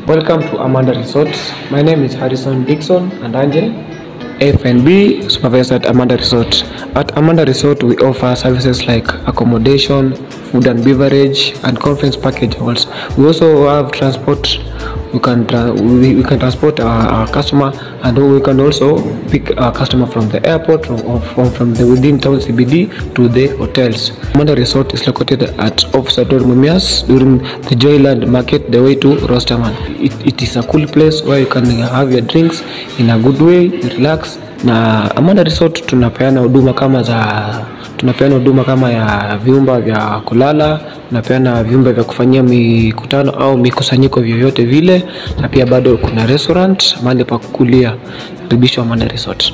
Welcome to Amanda Resort. My name is Harrison Dixon and Angel, F&B supervisor at Amanda Resort. At Amanda Resort, we offer services like accommodation, food and beverage, and conference package halls. We also have transport. We can transport our customer, and we can also pick our customer from the airport or from the within town CBD to the hotels. Amanda Resort is located at Offside Road, Mumias, during the Joyland Market, the way to Rosterman. It is a cool place where you can have your drinks in a good way, relax. Na Amanda Resort tunapeana huduma kama ya vyumba vya kulala, tunapeana vyumba vya kufanyia mikutano au mikusanyiko vyovyote vile, na pia bado kuna restaurant mahali pa kukulia. Karibishwa Amanda Resort.